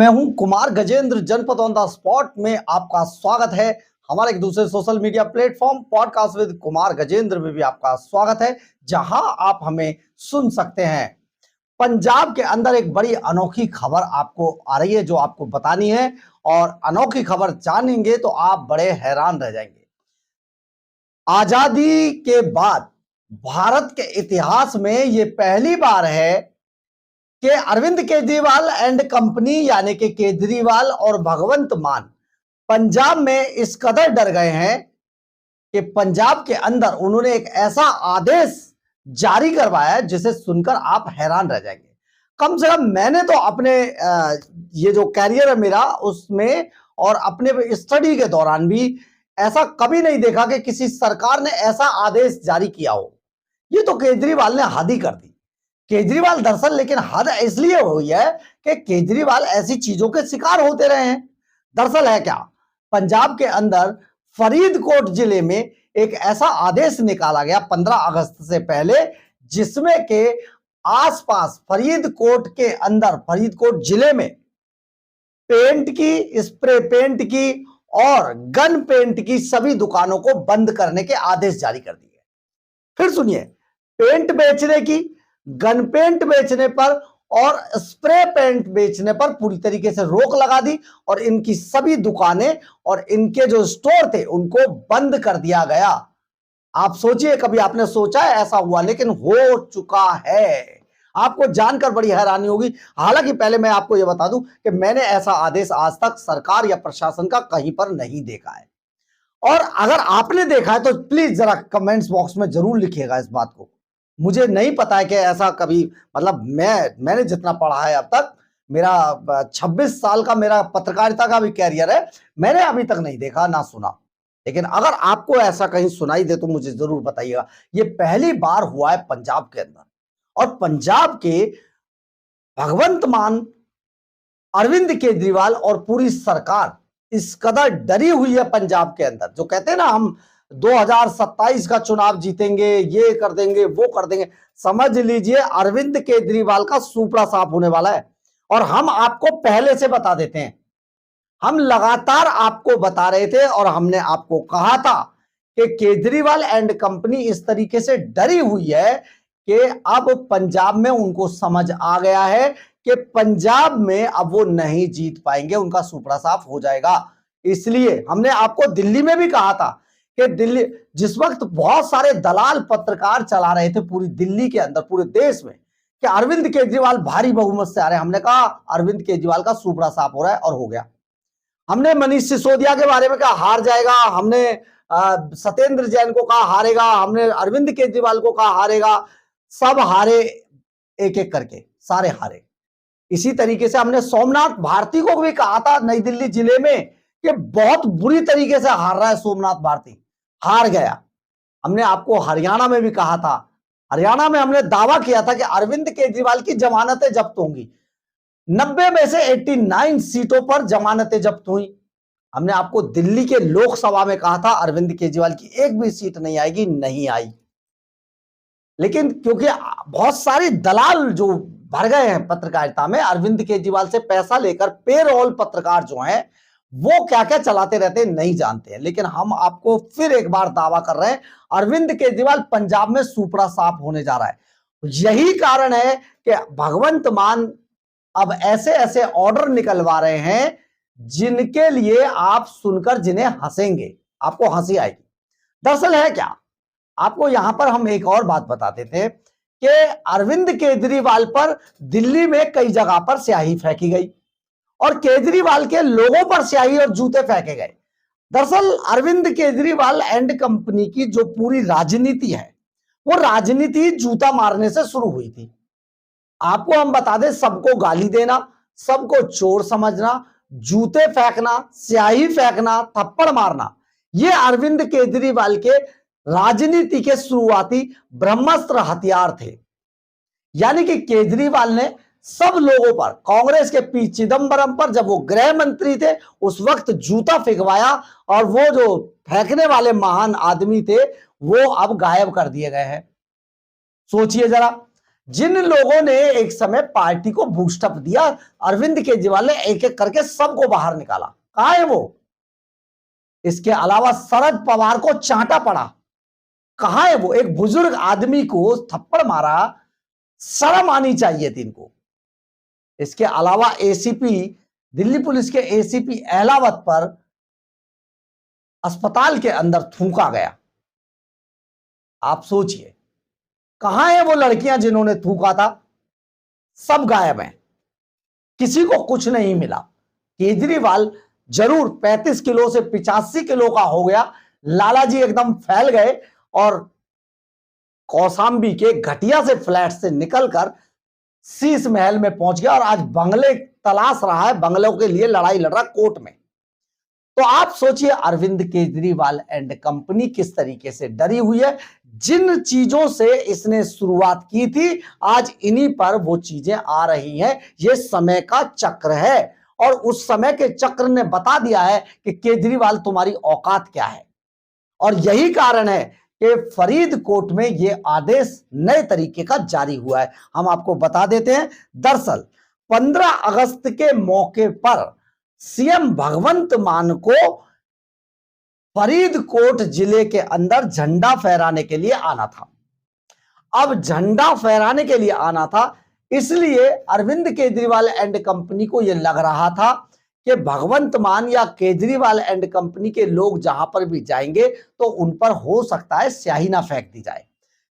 मैं हूं कुमार गजेंद्र। जनपद ऑन द स्पॉट में आपका स्वागत है। हमारे एक दूसरे social media platform podcast with Kumar Gajendra में भी आपका स्वागत है, जहां आप हमें सुन सकते हैं। पंजाब के अंदर एक बड़ी अनोखी खबर आपको आ रही है जो आपको बतानी है, और अनोखी खबर जानेंगे तो आप बड़े हैरान रह जाएंगे। आजादी के बाद भारत के इतिहास में यह पहली बार है कि अरविंद केजरीवाल एंड कंपनी यानी कि केजरीवाल और भगवंत मान पंजाब में इस कदर डर गए हैं कि पंजाब के अंदर उन्होंने एक ऐसा आदेश जारी करवाया है जिसे सुनकर आप हैरान रह जाएंगे। कम से कम मैंने तो अपने ये जो कैरियर है मेरा उसमें और अपने स्टडी के दौरान भी ऐसा कभी नहीं देखा कि किसी सरकार ने ऐसा आदेश जारी किया हो। ये तो केजरीवाल ने हद ही कर दी। केजरीवाल दरअसल लेकिन हद इसलिए हुई है कि केजरीवाल ऐसी चीजों के शिकार होते रहे हैं। दरअसल है क्या, पंजाब के अंदर फरीदकोट जिले में एक ऐसा आदेश निकाला गया 15 अगस्त से पहले, जिसमें के आसपास फरीदकोट के अंदर फरीदकोट जिले में पेंट की, स्प्रे पेंट की और गन पेंट की सभी दुकानों को बंद करने के आदेश जारी कर दिए। फिर सुनिए, पेंट बेचने की, गन पेंट बेचने पर और स्प्रे पेंट बेचने पर पूरी तरीके से रोक लगा दी और इनकी सभी दुकानें और इनके जो स्टोर थे उनको बंद कर दिया गया। आप सोचिए, कभी आपने सोचा है ऐसा हुआ? लेकिन हो चुका है। आपको जानकर बड़ी हैरानी होगी। हालांकि पहले मैं आपको यह बता दूं कि मैंने ऐसा आदेश आज तक सरकार या प्रशासन का कहीं पर नहीं देखा है, और अगर आपने देखा है तो प्लीज जरा कमेंट्स बॉक्स में जरूर लिखिएगा इस बात को। मुझे नहीं पता है कि ऐसा कभी, मतलब मैंने जितना पढ़ा है अब तक, मेरा 26 साल का मेरा पत्रकारिता का भी कैरियर है, मैंने अभी तक नहीं देखा ना सुना। लेकिन अगर आपको ऐसा कहीं सुनाई दे तो मुझे जरूर बताइएगा। ये पहली बार हुआ है पंजाब के अंदर, और पंजाब के भगवंत मान अरविंद केजरीवाल और पूरी सरकार इस कदर डरी हुई है पंजाब के अंदर। जो कहते हैं ना, हम 2027 का चुनाव जीतेंगे, ये कर देंगे, वो कर देंगे। समझ लीजिए अरविंद केजरीवाल का सुपड़ा साफ होने वाला है। और हम आपको पहले से बता देते हैं, हम लगातार आपको बता रहे थे और हमने आपको कहा था कि केजरीवाल एंड कंपनी इस तरीके से डरी हुई है कि अब पंजाब में उनको समझ आ गया है कि पंजाब में अब वो नहीं जीत पाएंगे, उनका सुपड़ा साफ हो जाएगा। इसलिए हमने आपको दिल्ली में भी कहा था कि दिल्ली, जिस वक्त बहुत सारे दलाल पत्रकार चला रहे थे पूरी दिल्ली के अंदर, पूरे देश में, कि अरविंद केजरीवाल भारी बहुमत से आ रहे हैं, हमने कहा अरविंद केजरीवाल का सुपड़ा साफ हो रहा है, और हो गया। हमने मनीष सिसोदिया के बारे में कहा हार जाएगा, हमने सत्येंद्र जैन को कहा हारेगा, हमने अरविंद केजरीवाल को कहा हारेगा। सब हारे, एक एक करके सारे हारे। इसी तरीके से हमने सोमनाथ भारती को भी कहा था नई दिल्ली जिले में कि बहुत बुरी तरीके से हार रहा है सोमनाथ भारती, हार गया। हमने आपको हरियाणा में भी कहा था, हरियाणा में हमने दावा किया था कि अरविंद केजरीवाल की जमानतें जब्त होंगी। 90 में से 89 सीटों पर जमानतें जब्त हुई। हमने आपको दिल्ली के लोकसभा में कहा था अरविंद केजरीवाल की एक भी सीट नहीं आएगी, नहीं आई। लेकिन क्योंकि बहुत सारे दलाल जो भर गए हैं पत्रकारिता में, अरविंद केजरीवाल से पैसा लेकर पेरोल पत्रकार जो हैं वो क्या क्या चलाते रहते हैं नहीं जानते हैं। लेकिन हम आपको फिर एक बार दावा कर रहे हैं, अरविंद केजरीवाल पंजाब में सुपड़ा साफ होने जा रहा है। यही कारण है कि भगवंत मान अब ऐसे ऐसे ऑर्डर निकलवा रहे हैं जिनके लिए आप सुनकर जिन्हें हंसेंगे, आपको हंसी आएगी। दरअसल है क्या, आपको यहां पर हम एक और बात बताते थे कि अरविंद केजरीवाल पर दिल्ली में कई जगह पर स्याही फेंकी गई और केजरीवाल के लोगों पर स्याही और जूते फेंके गए। दरअसल अरविंद केजरीवाल एंड कंपनी की जो पूरी राजनीति है, वो राजनीति जूता मारने से शुरू हुई थी। आपको हम बता दें, सबको गाली देना, सबको चोर समझना, जूते फेंकना, स्याही फेंकना, थप्पड़ मारना, ये अरविंद केजरीवाल के राजनीति के शुरुआती ब्रह्मास्त्र हथियार थे। यानी कि केजरीवाल ने सब लोगों पर, कांग्रेस के पी चिदंबरम पर जब वो गृह मंत्री थे उस वक्त जूता फेंकवाया, और वो जो फेंकने वाले महान आदमी थे वो अब गायब कर दिए गए हैं। सोचिए जरा, जिन लोगों ने एक समय पार्टी को बूस्टअप दिया, अरविंद केजरीवाल ने एक एक करके सबको बाहर निकाला। कहां है वो? इसके अलावा शरद पवार को चांटा पड़ा, कहां है वो? एक बुजुर्ग आदमी को थप्पड़ मारा, शर्म आनी चाहिए थी इनको। इसके अलावा एसीपी, दिल्ली पुलिस के एसीपी अहलावत पर अस्पताल के अंदर थूका गया। आप सोचिए, कहां है वो लड़कियां जिन्होंने थूका था? सब गायब हैं, किसी को कुछ नहीं मिला। केजरीवाल जरूर 35 किलो से 85 किलो का हो गया, लालाजी एकदम फैल गए और कौशाम्बी के घटिया से फ्लैट से निकलकर शीश महल में पहुंच गया और आज बंगले तलाश रहा है, बंगलों के लिए लड़ाई लड़ रहा कोर्ट में। तो आप सोचिए अरविंद केजरीवाल एंड कंपनी किस तरीके से डरी हुई है। जिन चीजों से इसने शुरुआत की थी, आज इन्हीं पर वो चीजें आ रही हैं। ये समय का चक्र है और उस समय के चक्र ने बता दिया है कि केजरीवाल तुम्हारी औकात क्या है। और यही कारण है कि फरीदकोट में यह आदेश नए तरीके का जारी हुआ है। हम आपको बता देते हैं, दरअसल 15 अगस्त के मौके पर सीएम भगवंत मान को फरीदकोट जिले के अंदर झंडा फहराने के लिए आना था। अब झंडा फहराने के लिए आना था, इसलिए अरविंद केजरीवाल एंड कंपनी को यह लग रहा था कि भगवंत मान या केजरीवाल एंड कंपनी के लोग जहां पर भी जाएंगे तो उन पर हो सकता है स्याही ना फेंक दी जाए।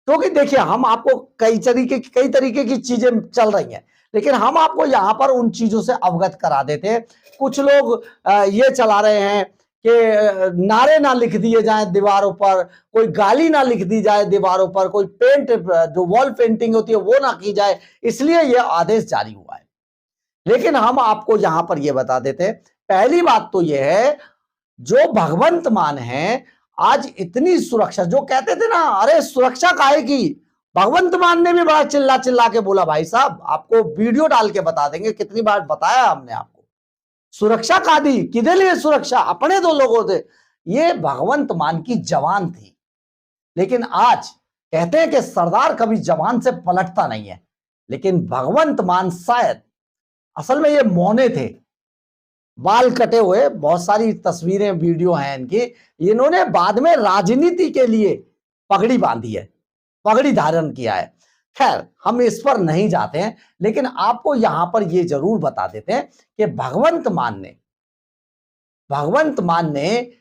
क्योंकि देखिए, हम आपको कई तरीके की चीजें चल रही हैं, लेकिन हम आपको यहां पर उन चीजों से अवगत करा देते हैं। कुछ लोग ये चला रहे हैं कि नारे ना लिख दिए जाएं दीवारों पर, कोई गाली ना लिख दी जाए दीवारों पर, कोई पेंट जो वॉल पेंटिंग होती है वो ना की जाए, इसलिए यह आदेश जारी हुआ है। लेकिन हम आपको यहां पर यह बता देते हैं, पहली बात तो यह है, जो भगवंत मान है, आज इतनी सुरक्षा, जो कहते थे ना अरे सुरक्षा काहे की, भगवंत मान ने भी बड़ा चिल्ला चिल्ला के बोला, भाई साहब आपको वीडियो डाल के बता देंगे, कितनी बार बताया हमने आपको, सुरक्षा का दी किधर लिए सुरक्षा, अपने दो लोगों थे। ये भगवंत मान की जवान थी। लेकिन आज कहते हैं कि सरदार कभी जवान से पलटता नहीं है, लेकिन भगवंत मान शायद असल में ये मौने थे, बाल कटे हुए, बहुत सारी तस्वीरें वीडियो हैं इनकी। इन्होंने बाद में राजनीति के लिए पगड़ी बांधी है, पगड़ी धारण किया है। खैर, हम इस पर नहीं जाते हैं, लेकिन आपको यहां पर यह जरूर बता देते हैं कि भगवंत मान ने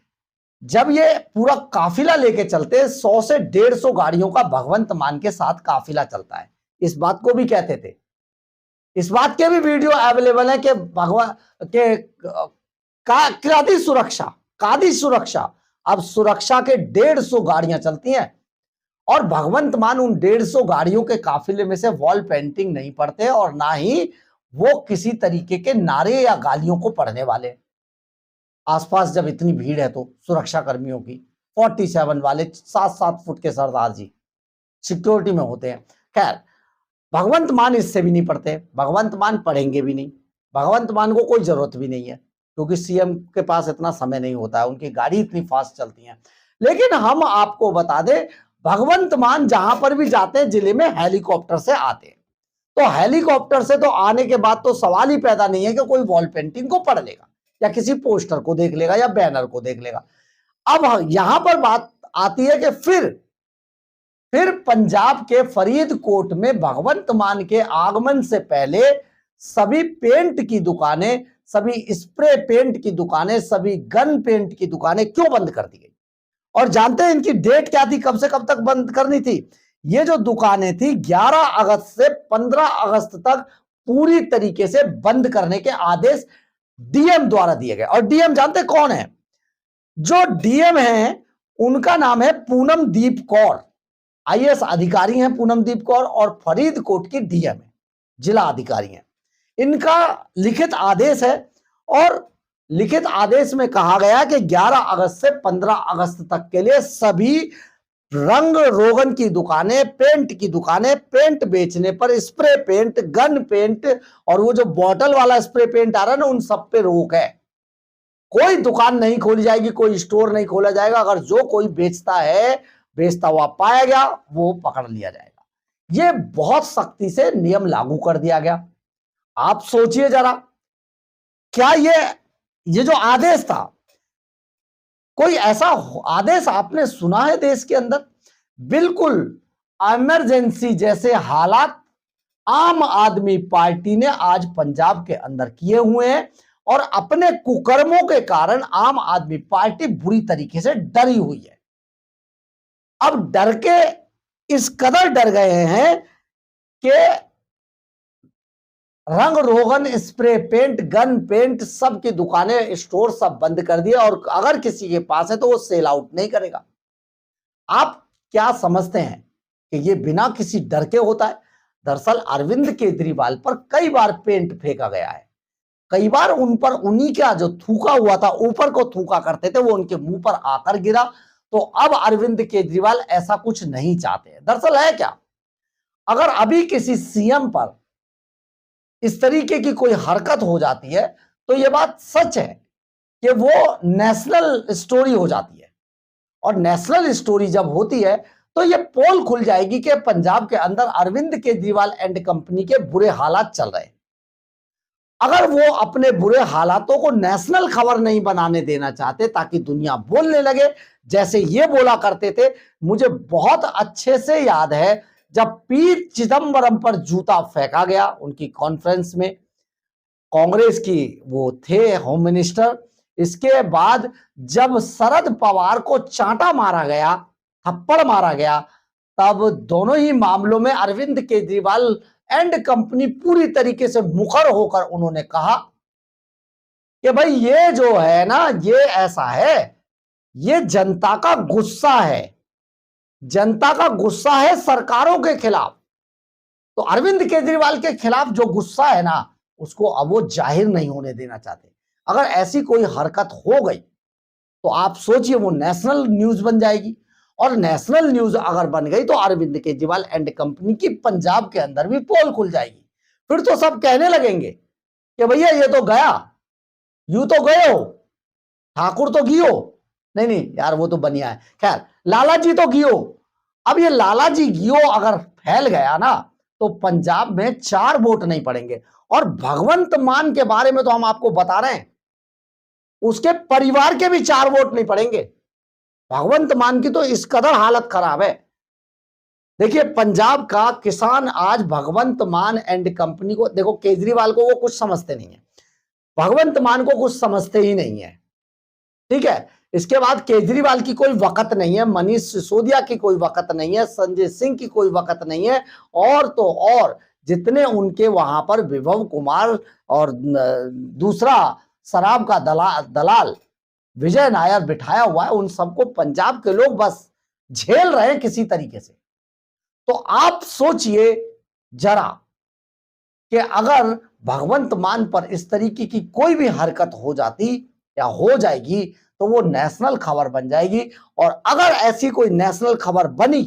जब ये पूरा काफिला लेके चलते, 100 से 150 गाड़ियों का भगवंत मान के साथ काफिला चलता है, इस बात को भी कहते थे। इस बात के भी वीडियो अवेलेबल है कि भगवान के कादी सुरक्षा, अब सुरक्षा के 150 गाड़ियां चलती हैं और भगवंत मान उन 150 गाड़ियों के काफिले में से वॉल पेंटिंग नहीं पढ़ते और ना ही वो किसी तरीके के नारे या गालियों को पढ़ने वाले। आसपास जब इतनी भीड़ है तो सुरक्षा कर्मियों की 47 वाले 7-7 फुट के सरदार जी सिक्योरिटी में होते हैं। खैर, भगवंत मान इससे भी नहीं पढ़ते, भगवंत मान पढ़ेंगे भी नहीं, भगवंत मान को कोई जरूरत भी नहीं है, क्योंकि सीएम के पास इतना समय नहीं होता है, उनकी गाड़ी इतनी फास्ट चलती है। लेकिन हम आपको बता दें, भगवंत मान जहां पर भी जाते हैं जिले में हेलीकॉप्टर से आते हैं, तो हेलीकॉप्टर से तो आने के बाद तो सवाल ही पैदा नहीं है कि कोई वॉल पेंटिंग को पढ़ लेगा या किसी पोस्टर को देख लेगा या बैनर को देख लेगा। अब यहां पर बात आती है कि फिर पंजाब के फरीदकोट में भगवंत मान के आगमन से पहले सभी पेंट की दुकानें, सभी स्प्रे पेंट की दुकानें, सभी गन पेंट की दुकानें क्यों बंद कर दी गई? और जानते हैं इनकी डेट क्या थी, कब से कब तक बंद करनी थी? ये जो दुकानें थी 11 अगस्त से 15 अगस्त तक पूरी तरीके से बंद करने के आदेश डीएम द्वारा दिए गए। और डीएम जानते कौन है? जो डीएम है उनका नाम है पूनमदीप कौर, आईएएस अधिकारी हैं पूनमदीप कौर, और फरीदकोट की डीएम है, जिला अधिकारी हैं। इनका लिखित आदेश है और लिखित आदेश में कहा गया कि 11 अगस्त से 15 अगस्त तक के लिए सभी रंग रोगन की दुकानें, पेंट की दुकानें, पेंट बेचने पर स्प्रे पेंट, गन पेंट और वो जो बॉटल वाला स्प्रे पेंट आ रहा है ना, उन सब पे रोक है। कोई दुकान नहीं खोली जाएगी, कोई स्टोर नहीं खोला जाएगा। अगर जो कोई बेचता हुआ पाया गया वो पकड़ लिया जाएगा। ये बहुत सख्ती से नियम लागू कर दिया गया। आप सोचिए जरा, क्या ये जो आदेश था, कोई ऐसा आदेश आपने सुना है देश के अंदर? बिल्कुल इमरजेंसी जैसे हालात आम आदमी पार्टी ने आज पंजाब के अंदर किए हुए हैं और अपने कुकर्मों के कारण आम आदमी पार्टी बुरी तरीके से डरी हुई है। अब डर के इस कदर डर गए हैं कि रंग रोगन, स्प्रे पेंट, गन पेंट सब की दुकानें, स्टोर सब बंद कर दिए और अगर किसी के पास है तो वो सेल आउट नहीं करेगा। आप क्या समझते हैं कि ये बिना किसी डर के होता है? दरअसल अरविंद केजरीवाल पर कई बार पेंट फेंका गया है, कई बार उन पर उन्हीं का जो थूका हुआ था, ऊपर को थूका करते थे, वो उनके मुंह पर आकर गिरा। तो अब अरविंद केजरीवाल ऐसा कुछ नहीं चाहते। दरअसल है क्या, अगर अभी किसी सीएम पर इस तरीके की कोई हरकत हो जाती है तो यह बात सच है कि वो नेशनल स्टोरी हो जाती है, और नेशनल स्टोरी जब होती है तो ये पोल खुल जाएगी कि पंजाब के अंदर अरविंद केजरीवाल एंड कंपनी के बुरे हालात चल रहे हैं। अगर वो अपने बुरे हालातों को नेशनल खबर नहीं बनाने देना चाहते ताकि दुनिया बोलने लगे जैसे ये बोला करते थे। मुझे बहुत अच्छे से याद है जब पी चिदम्बरम पर जूता फेंका गया उनकी कॉन्फ्रेंस में, कांग्रेस की वो थे होम मिनिस्टर। इसके बाद जब शरद पवार को चांटा मारा गया, थप्पड़ मारा गया, तब दोनों ही मामलों में अरविंद केजरीवाल एंड कंपनी पूरी तरीके से मुखर होकर उन्होंने कहा कि भाई ये जो है ना, ये ऐसा है, ये जनता का गुस्सा है, जनता का गुस्सा है सरकारों के खिलाफ। तो अरविंद केजरीवाल के खिलाफ जो गुस्सा है ना, उसको अब वो जाहिर नहीं होने देना चाहते। अगर ऐसी कोई हरकत हो गई तो आप सोचिए वो नेशनल न्यूज बन जाएगी, और नेशनल न्यूज अगर बन गई तो अरविंद केजरीवाल एंड कंपनी की पंजाब के अंदर भी पोल खुल जाएगी। फिर तो सब कहने लगेंगे कि भैया ये तो गया, यू तो गए हो, ठाकुर तो गियो, नहीं नहीं यार वो तो बनिया है, खैर लालाजी तो गियो। अब ये लालाजी गियो अगर फैल गया ना तो पंजाब में 4 वोट नहीं पड़ेंगे। और भगवंत मान के बारे में तो हम आपको बता रहे हैं, उसके परिवार के भी 4 वोट नहीं पड़ेंगे। भगवंत मान की तो इस कदर हालत खराब है। देखिए पंजाब का किसान आज भगवंत मान एंड कंपनी को, देखो केजरीवाल को वो कुछ समझते नहीं है, भगवंत मान को कुछ समझते ही नहीं है, ठीक है। इसके बाद केजरीवाल की कोई वक़्त नहीं है, मनीष सिसोदिया की कोई वक़्त नहीं है, संजय सिंह की कोई वक़्त नहीं है, और तो और जितने उनके वहां पर विभव कुमार और दूसरा शराब का दलाल विजय नायर बिठाया हुआ है, उन सबको पंजाब के लोग बस झेल रहे हैं किसी तरीके से। तो आप सोचिए जरा कि अगर भगवंत मान पर इस तरीके की कोई भी हरकत हो जाती या हो जाएगी तो वो नेशनल खबर बन जाएगी, और अगर ऐसी कोई नेशनल खबर बनी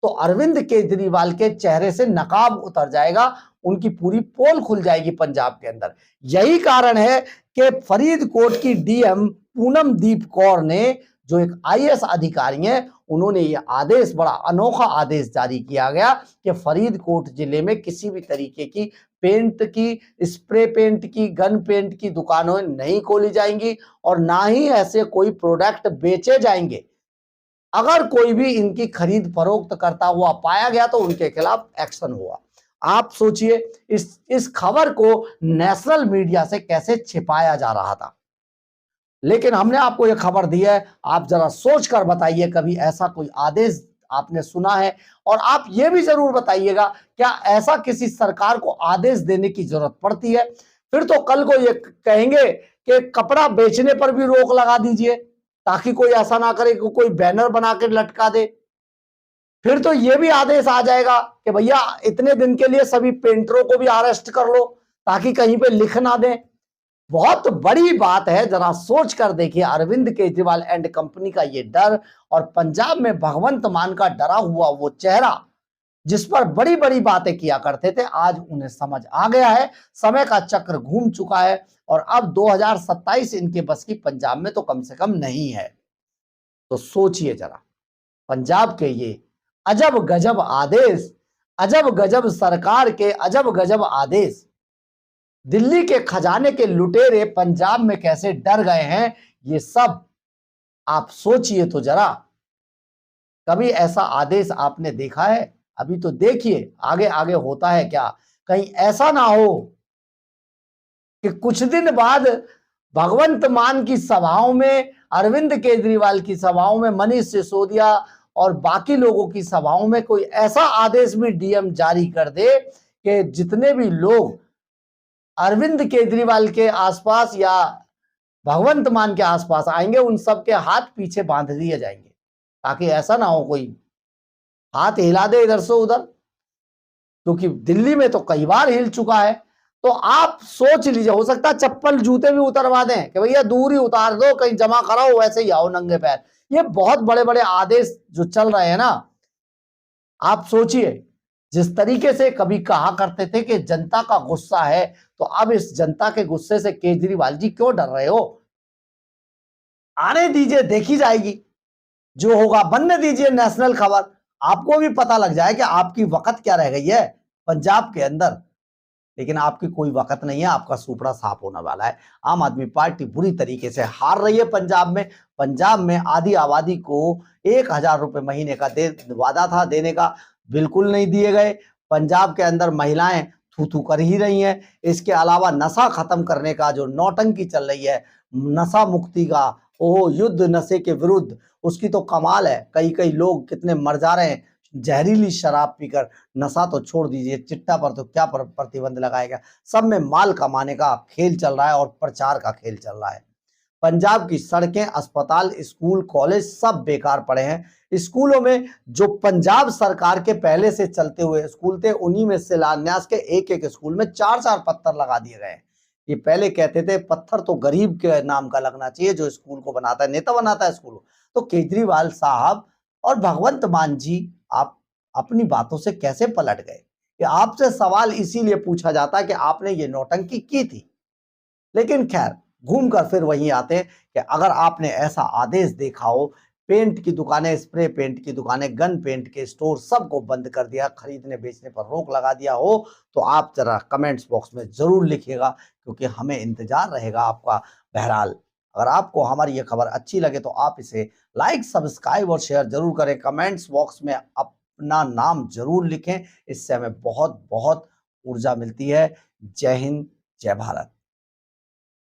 तो अरविंद केजरीवाल के चेहरे से नकाब उतर जाएगा, उनकी पूरी पोल खुल जाएगी पंजाब के अंदर। यही कारण है कि फरीदकोट की डीएम पूनमदीप कौर ने, जो एक आईएएस अधिकारी हैं, उन्होंने ये आदेश, बड़ा अनोखा आदेश जारी किया गया कि फरीदकोट जिले में किसी भी तरीके की पेंट की, स्प्रे पेंट की, गन पेंट की दुकानें नहीं खोली जाएंगी और ना ही ऐसे कोई प्रोडक्ट बेचे जाएंगे। अगर कोई भी इनकी खरीद फरोख्त करता हुआ पाया गया तो उनके खिलाफ एक्शन हुआ। आप सोचिए इस खबर को नेशनल मीडिया से कैसे छिपाया जा रहा था, लेकिन हमने आपको यह खबर दी है। आप जरा सोच कर बताइए कभी ऐसा कोई आदेश आपने सुना है, और आप यह भी जरूर बताइएगा क्या ऐसा किसी सरकार को आदेश देने की जरूरत पड़ती है? फिर तो कल को ये कहेंगे कि कपड़ा बेचने पर भी रोक लगा दीजिए ताकि कोई ऐसा ना करे कि कोई बैनर बना के लटका दे। फिर तो यह भी आदेश आ जाएगा कि भैया इतने दिन के लिए सभी पेंटरों को भी अरेस्ट कर लो ताकि कहीं पे लिख ना दें। बहुत बड़ी बात है, जरा सोच कर देखिए अरविंद केजरीवाल एंड कंपनी का ये डर, और पंजाब में भगवंत मान का डरा हुआ वो चेहरा जिस पर बड़ी बड़ी बातें किया करते थे, आज उन्हें समझ आ गया है, समय का चक्र घूम चुका है और अब 2027 इनके बस की पंजाब में तो कम से कम नहीं है। तो सोचिए जरा पंजाब के ये अजब गजब आदेश अजब गजब सरकार के अजब गजब आदेश, दिल्ली के खजाने के लुटेरे पंजाब में कैसे डर गए हैं, ये सब आप सोचिए तो जरा। कभी ऐसा आदेश आपने देखा है? अभी तो देखिए आगे आगे होता है क्या। कहीं ऐसा ना हो कि कुछ दिन बाद भगवंत मान की सभाओं में, अरविंद केजरीवाल की सभाओं में, मनीष सिसोदिया और बाकी लोगों की सभाओं में कोई ऐसा आदेश भी डीएम जारी कर दे कि जितने भी लोग अरविंद केजरीवाल के आसपास या भगवंत मान के आसपास आएंगे उन सबके हाथ पीछे बांध दिए जाएंगे, ताकि ऐसा ना हो कोई हाथ हिला दे इधर से उधर, क्योंकि दिल्ली में तो कई बार हिल चुका है। तो आप सोच लीजिए, हो सकता है चप्पल जूते भी उतरवा दें कि भैया दूर ही उतार दो, कहीं जमा कराओ, वैसे ही आओ नंगे पैर। ये बहुत बड़े बड़े आदेश जो चल रहे हैं ना, आप सोचिए जिस तरीके से कभी कहा करते थे कि जनता का गुस्सा है, तो अब इस जनता के गुस्से से केजरीवाल जी क्यों डर रहे हो? आने दीजिए, देखी जाएगी, जो होगा बनने दीजिए नेशनल खबर। आपको भी पता लग जाए कि आपकी वक्त क्या रह गई है पंजाब के अंदर। लेकिन आपकी कोई वक्त नहीं है, आपका सुपड़ा साफ होने वाला है। आम आदमी पार्टी बुरी तरीके से हार रही है पंजाब में। पंजाब में आधी आबादी को 1,000 रुपए महीने का वादा था देने का, बिल्कुल नहीं दिए गए। पंजाब के अंदर महिलाएं थू थू कर ही रही हैं। इसके अलावा नशा खत्म करने का जो नौटंकी चल रही है, नशा मुक्ति का, ओह युद्ध नशे के विरुद्ध, उसकी तो कमाल है। कई कई लोग कितने मर जा रहे हैं जहरीली शराब पीकर। नशा तो छोड़ दीजिए, चिट्टा पर तो क्या प्रतिबंध लगाएगा। सब में माल कमाने का खेल चल रहा है और प्रचार का खेल चल रहा है। पंजाब की सड़कें, अस्पताल, स्कूल, कॉलेज सब बेकार पड़े हैं। स्कूलों में जो पंजाब सरकार के पहले से चलते हुए स्कूल थे, उन्हीं में शिलान्यास के एक एक स्कूल में 4-4 पत्थर लगा दिए गए। ये पहले कहते थे पत्थर तो गरीब के नाम का लगना चाहिए, जो स्कूल को बनाता है, नेता बनाता है स्कूल को। तो केजरीवाल साहब और भगवंत मान जी, आप अपनी बातों से कैसे पलट गए? कि आपसे सवाल इसीलिए पूछा जाता है कि आपने ये नौटंकी की थी। लेकिन खैर, घूमकर फिर वहीं आते हैं कि अगर आपने ऐसा आदेश देखा हो, पेंट की दुकानें, स्प्रे पेंट की दुकानें, गन पेंट के स्टोर सबको बंद कर दिया, खरीदने बेचने पर रोक लगा दिया हो, तो आप जरा कमेंट्स बॉक्स में जरूर लिखिएगा, क्योंकि हमें इंतजार रहेगा आपका। बहरहाल, अगर आपको हमारी ये खबर अच्छी लगे तो आप इसे लाइक, सब्सक्राइब और शेयर जरूर करें। कमेंट्स बॉक्स में अपना नाम जरूर लिखें, इससे हमें बहुत बहुत ऊर्जा मिलती है। जय हिंद, जय भारत।